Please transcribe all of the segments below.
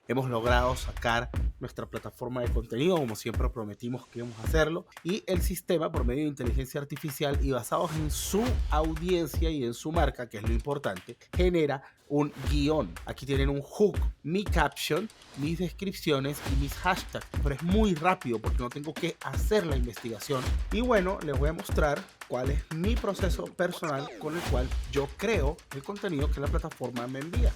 hemos logrado sacar nuestra plataforma de contenido como siempre prometimos que íbamos a hacerlo, y el sistema por medio de inteligencia artificial y basados en su audiencia y en su marca, que es lo importante, genera un guión. Aquí tienen un hook, mi caption, mis descripciones y mis hashtags, pero es muy rápido porque no tengo que hacer la investigación. Y bueno, les voy a mostrar cuál es mi proceso personal con el cual yo creo el contenido que la plataforma me envía.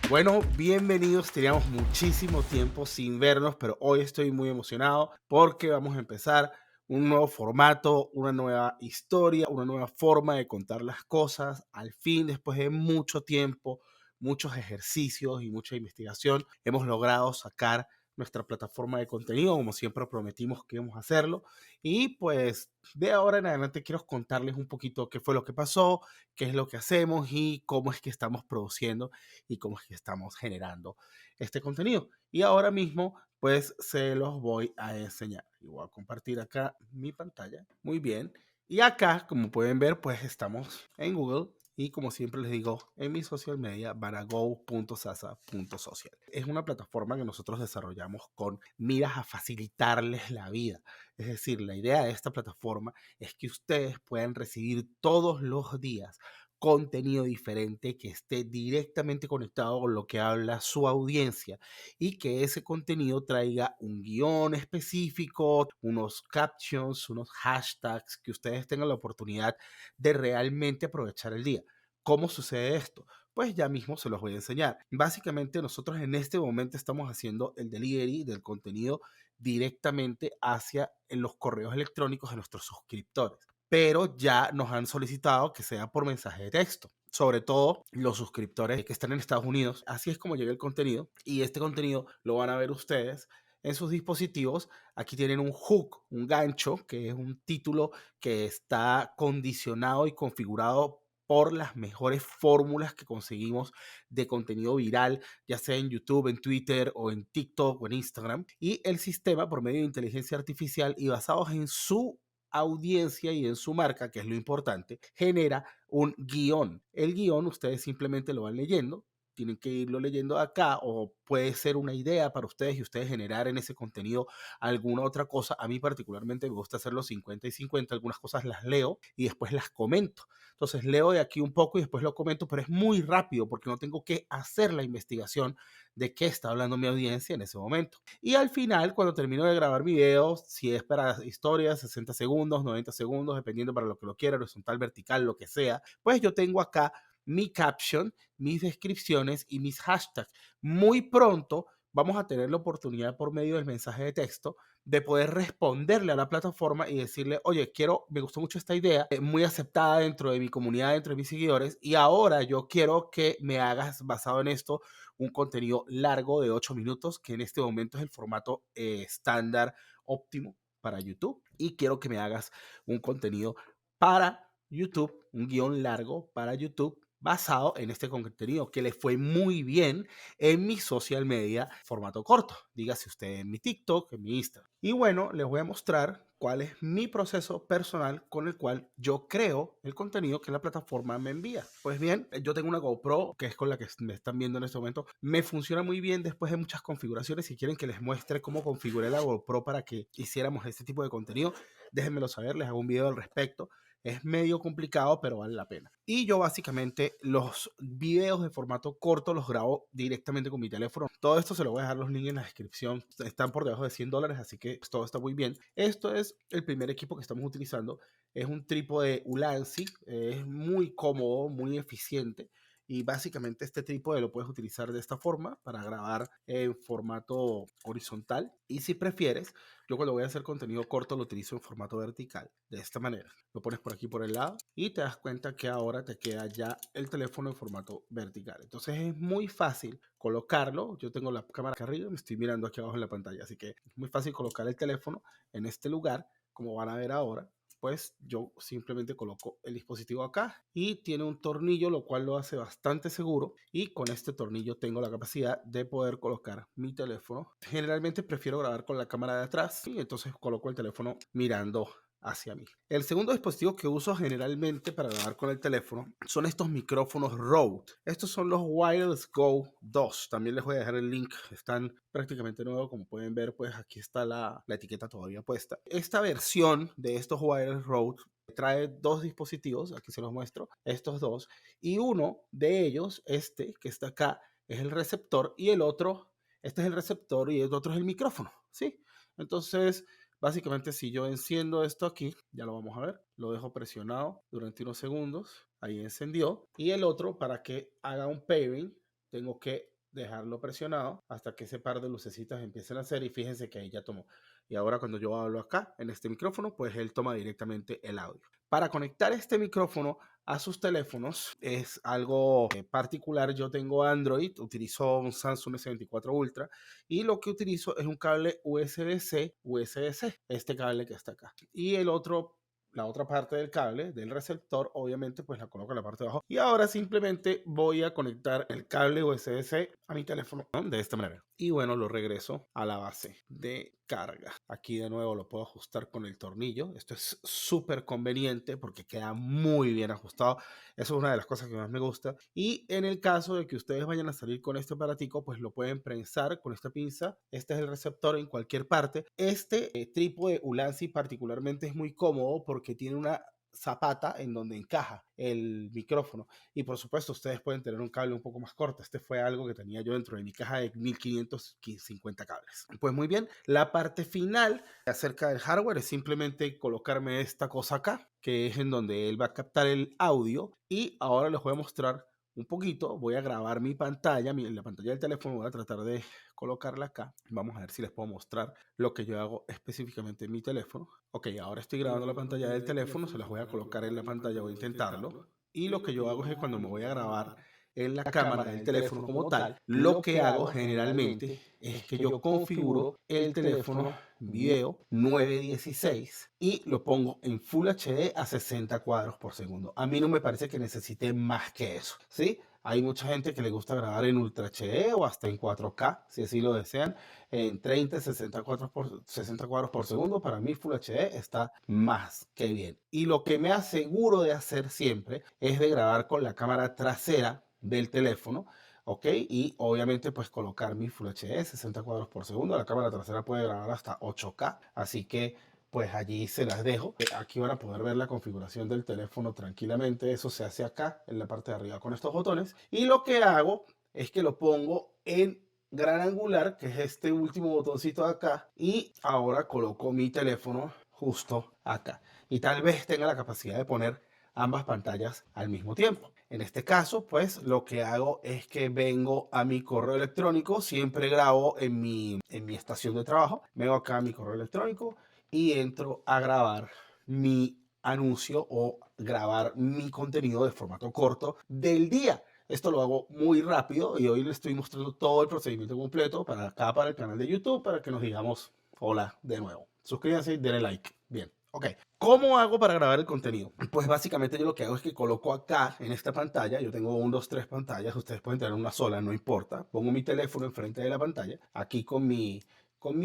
Bueno, bienvenidos. Teníamos muchísimo tiempo sin vernos, pero hoy estoy muy emocionado porque vamos a empezar un nuevo formato, una nueva historia, una nueva forma de contar las cosas. Al fin, después de mucho tiempo, muchos ejercicios y mucha investigación, hemos logrado sacar nuestra plataforma de contenido, como siempre prometimos que íbamos a hacerlo. Y pues de ahora en adelante quiero contarles un poquito qué fue lo que pasó, qué es lo que hacemos y cómo es que estamos produciendo y cómo es que estamos generando este contenido. Y ahora mismo, pues se los voy a enseñar. Y voy a compartir acá mi pantalla. Muy bien. Y acá, como pueden ver, pues estamos en Google. Y como siempre les digo, en mi social media, banago.sasa.social. Es una plataforma que nosotros desarrollamos con miras a facilitarles la vida. Es decir, la idea de esta plataforma es que ustedes puedan recibir todos los días contenido diferente que esté directamente conectado con lo que habla su audiencia y que ese contenido traiga un guión específico, unos captions, unos hashtags, que ustedes tengan la oportunidad de realmente aprovechar el día. ¿Cómo sucede esto? Pues ya mismo se los voy a enseñar. Básicamente nosotros en este momento estamos haciendo el delivery del contenido directamente hacia en los correos electrónicos de nuestros suscriptores, pero ya nos han solicitado que sea por mensaje de texto, sobre todo los suscriptores que están en Estados Unidos. Así es como llega el contenido, y este contenido lo van a ver ustedes en sus dispositivos. Aquí tienen un hook, un gancho, que es un título que está condicionado y configurado por las mejores fórmulas que conseguimos de contenido viral, ya sea en YouTube, en Twitter o en TikTok o en Instagram. Y el sistema, por medio de inteligencia artificial y basados en su audiencia y en su marca, que es lo importante, genera un guión. El guión ustedes simplemente lo van leyendo, tienen que irlo leyendo acá, o puede ser una idea para ustedes y ustedes generar en ese contenido alguna otra cosa. A mí particularmente me gusta hacerlo 50 y 50, algunas cosas las leo y después las comento. Entonces leo de aquí un poco y después lo comento, pero es muy rápido porque no tengo que hacer la investigación de qué está hablando mi audiencia en ese momento. Y al final, cuando termino de grabar mi video, si es para historias, 60 segundos, 90 segundos, dependiendo para lo que lo quiera, horizontal, vertical, lo que sea, pues yo tengo acá mi caption, mis descripciones y mis hashtags. Muy pronto vamos a tener la oportunidad por medio del mensaje de texto de poder responderle a la plataforma y decirle, oye, me gustó mucho esta idea, muy aceptada dentro de mi comunidad, dentro de mis seguidores, y ahora yo quiero que me hagas, basado en esto, un contenido largo de 8 minutos, que en este momento es el formato estándar óptimo para YouTube, y quiero que me hagas un contenido para YouTube, un guión largo para YouTube basado en este contenido que le fue muy bien en mi social media formato corto, dígase usted en mi TikTok, en mi Instagram. Y bueno, les voy a mostrar cuál es mi proceso personal con el cual yo creo el contenido que la plataforma me envía. Pues bien, yo tengo una GoPro, que es con la que me están viendo en este momento. Me funciona muy bien después de muchas configuraciones. Si quieren que les muestre cómo configuré la GoPro para que hiciéramos este tipo de contenido, déjenmelo saber, les hago un video al respecto. Es medio complicado, pero vale la pena. Y yo básicamente los videos de formato corto los grabo directamente con mi teléfono. Todo esto se lo voy a dejar los links en la descripción. Están por debajo de $100, así que pues, todo está muy bien. Esto es el primer equipo que estamos utilizando. Es un trípode Ulanzi. Es muy cómodo, muy eficiente. Y básicamente este trípode lo puedes utilizar de esta forma para grabar en formato horizontal. Y si prefieres, yo cuando voy a hacer contenido corto lo utilizo en formato vertical, de esta manera. Lo pones por aquí por el lado y te das cuenta que ahora te queda ya el teléfono en formato vertical. Entonces es muy fácil colocarlo. Yo tengo la cámara acá arriba, me estoy mirando aquí abajo en la pantalla, así que es muy fácil colocar el teléfono en este lugar, como van a ver ahora. Pues yo simplemente coloco el dispositivo acá y tiene un tornillo, lo cual lo hace bastante seguro, y con este tornillo tengo la capacidad de poder colocar mi teléfono. Generalmente prefiero grabar con la cámara de atrás y entonces coloco el teléfono mirando hacia mí. El segundo dispositivo que uso generalmente para grabar con el teléfono son estos micrófonos Rode. Estos son los Wireless Go 2. También les voy a dejar el link. Están prácticamente nuevos. Como pueden ver, pues aquí está la etiqueta todavía puesta. Esta versión de estos Wireless Rode trae dos dispositivos. Aquí se los muestro. Estos dos. Y uno de ellos, este que está acá, es el receptor. Y el otro, este es el receptor y el otro es el micrófono. ¿Sí? Entonces, básicamente, si yo enciendo esto aquí, ya lo vamos a ver, lo dejo presionado durante unos segundos, ahí encendió, y el otro, para que haga un pairing, tengo que dejarlo presionado hasta que ese par de lucecitas empiecen a hacer, y fíjense que ahí ya tomó. Y ahora cuando yo hablo acá, en este micrófono, pues él toma directamente el audio. Para conectar este micrófono a sus teléfonos es algo particular. Yo tengo Android, utilizo un Samsung S24 Ultra y lo que utilizo es un cable USB-C, USB-C, este cable que está acá. Y el otro, la otra parte del cable, del receptor, obviamente pues la coloco en la parte de abajo. Y ahora simplemente voy a conectar el cable USB-C a mi teléfono, ¿no? De esta manera. Y bueno, lo regreso a la base de carga. Aquí de nuevo lo puedo ajustar con el tornillo. Esto es súper conveniente porque queda muy bien ajustado. Eso es una de las cosas que más me gusta. Y en el caso de que ustedes vayan a salir con este aparatico, pues lo pueden prensar con esta pinza. Este es el receptor en cualquier parte. Este trípode Ulanzi particularmente es muy cómodo porque tiene una zapata en donde encaja el micrófono y por supuesto ustedes pueden tener un cable un poco más corto. Este fue algo que tenía yo dentro de mi caja de 1550 cables. Pues muy bien, la parte final acerca del hardware es simplemente colocarme esta cosa acá, que es en donde él va a captar el audio, y ahora les voy a mostrar un poquito. Voy a grabar mi pantalla, la pantalla del teléfono, voy a tratar de colocarla acá. Vamos a ver si les puedo mostrar lo que yo hago específicamente en mi teléfono. Ok, ahora estoy grabando la pantalla del teléfono, se las voy a colocar en la pantalla, voy a intentarlo. Y lo que yo hago es que cuando me voy a grabar en la cámara del teléfono como tal, lo que hago generalmente es que yo configuro el teléfono video 916 y lo pongo en Full HD a 60 cuadros por segundo. A mí no me parece que necesite más que eso, ¿sí? Hay mucha gente que le gusta grabar en Ultra HD o hasta en 4K, si así lo desean, en 30, 60 cuadros por segundo. Para mí Full HD está más que bien. Y lo que me aseguro de hacer siempre es de grabar con la cámara trasera del teléfono, ¿ok? Y obviamente pues colocar mi Full HD 60 cuadros por segundo. La cámara trasera puede grabar hasta 8K, así que pues allí se las dejo. Aquí van a poder ver la configuración del teléfono tranquilamente. Eso se hace acá en la parte de arriba con estos botones. Y lo que hago es que lo pongo en gran angular, que es este último botoncito de acá. Y ahora coloco mi teléfono justo acá. Y tal vez tenga la capacidad de poner ambas pantallas al mismo tiempo. En este caso, pues lo que hago es que vengo a mi correo electrónico. Siempre grabo en mi estación de trabajo. Vengo acá a mi correo electrónico y entro a grabar mi anuncio o grabar mi contenido de formato corto del día. Esto lo hago muy rápido y hoy les estoy mostrando todo el procedimiento completo para acá, para el canal de YouTube, para que nos digamos hola de nuevo. Suscríbanse y denle like. Bien, ok. ¿Cómo hago para grabar el contenido? Pues básicamente yo lo que hago es que coloco acá en esta pantalla, yo tengo 1, 2, 3 pantallas, ustedes pueden tener una sola, no importa. Pongo mi teléfono enfrente de la pantalla, aquí con mi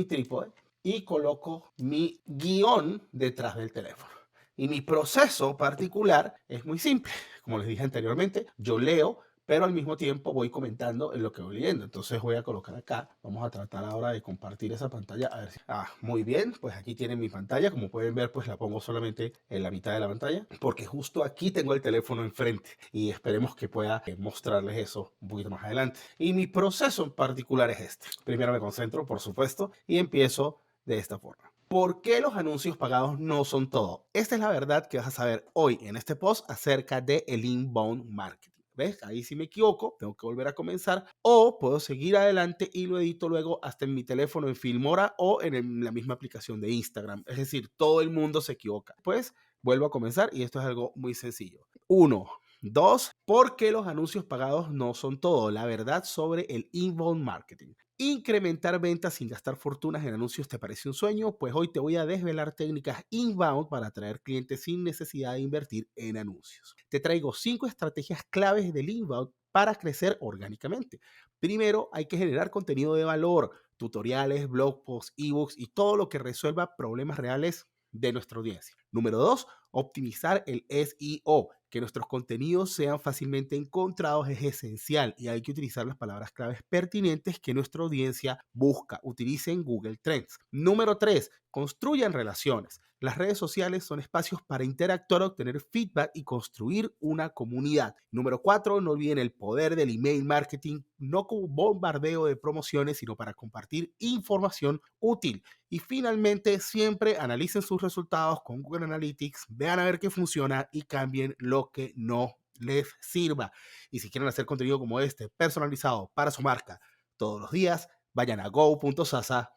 trípode, y coloco mi guión detrás del teléfono. Y mi proceso particular es muy simple. Como les dije anteriormente, yo leo, pero al mismo tiempo voy comentando en lo que voy leyendo. Entonces voy a colocar acá, vamos a tratar ahora de compartir esa pantalla. A ver si... muy bien, pues aquí tienen mi pantalla. Como pueden ver, pues la pongo solamente en la mitad de la pantalla, porque justo aquí tengo el teléfono enfrente y esperemos que pueda mostrarles eso un poquito más adelante. Y mi proceso en particular es este. Primero me concentro, por supuesto, y empiezo de esta forma. ¿Por qué los anuncios pagados no son todo? Esta es la verdad que vas a saber hoy en este post acerca del inbound marketing. ¿Ves? Ahí si me equivoco, tengo que volver a comenzar o puedo seguir adelante y lo edito luego hasta en mi teléfono en Filmora o en la misma aplicación de Instagram. Es decir, todo el mundo se equivoca. Pues vuelvo a comenzar y esto es algo muy sencillo. 1. 2. ¿Por qué los anuncios pagados no son todo? La verdad sobre el inbound marketing. ¿Incrementar ventas sin gastar fortunas en anuncios te parece un sueño? Pues hoy te voy a desvelar técnicas inbound para atraer clientes sin necesidad de invertir en anuncios. Te traigo 5 estrategias claves del inbound para crecer orgánicamente. Primero, hay que generar contenido de valor, tutoriales, blog posts, ebooks y todo lo que resuelva problemas reales de nuestra audiencia. Número 2, optimizar el SEO. Que nuestros contenidos sean fácilmente encontrados es esencial y hay que utilizar las palabras claves pertinentes que nuestra audiencia busca. Utilicen Google Trends. Número 3, construyan relaciones. Las redes sociales son espacios para interactuar, obtener feedback y construir una comunidad. Número 4, no olviden el poder del email marketing, no como bombardeo de promociones, sino para compartir información útil. Y finalmente, siempre analicen sus resultados con Google Analytics, vean a ver qué funciona y cambien lo que no les sirva. Y si quieren hacer contenido como este, personalizado para su marca todos los días, vayan a go.sasa.social.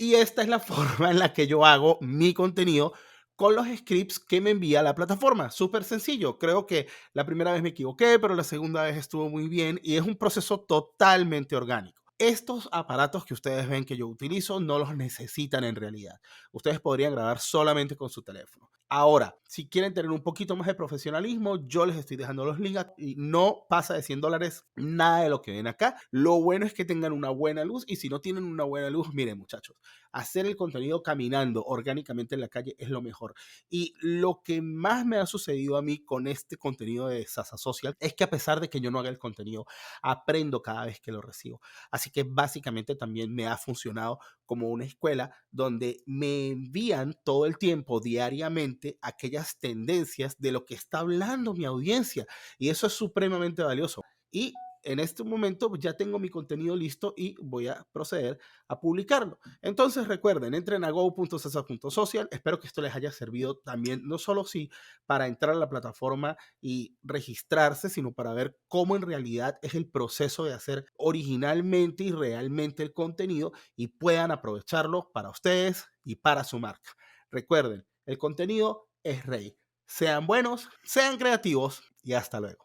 Y esta es la forma en la que yo hago mi contenido con los scripts que me envía la plataforma. Súper sencillo. Creo que la primera vez me equivoqué, pero la segunda vez estuvo muy bien y es un proceso totalmente orgánico. Estos aparatos que ustedes ven que yo utilizo no los necesitan en realidad. Ustedes podrían grabar solamente con su teléfono. Ahora, si quieren tener un poquito más de profesionalismo, yo les estoy dejando los links y no pasa de $100 nada de lo que ven acá. Lo bueno es que tengan una buena luz y si no tienen una buena luz, miren muchachos, hacer el contenido caminando orgánicamente en la calle es lo mejor. Y lo que más me ha sucedido a mí con este contenido de Sasa Social es que a pesar de que yo no haga el contenido, aprendo cada vez que lo recibo. Así que básicamente también me ha funcionado como una escuela donde me envían todo el tiempo, diariamente, aquellas tendencias de lo que está hablando mi audiencia. Y eso es supremamente valioso. Y en este momento ya tengo mi contenido listo y voy a proceder a publicarlo. Entonces recuerden, entren a go.sasa.social. Espero que esto les haya servido también, no solo sí para entrar a la plataforma y registrarse, sino para ver cómo en realidad es el proceso de hacer originalmente y realmente el contenido y puedan aprovecharlo para ustedes y para su marca. Recuerden, el contenido es rey. Sean buenos, sean creativos y hasta luego.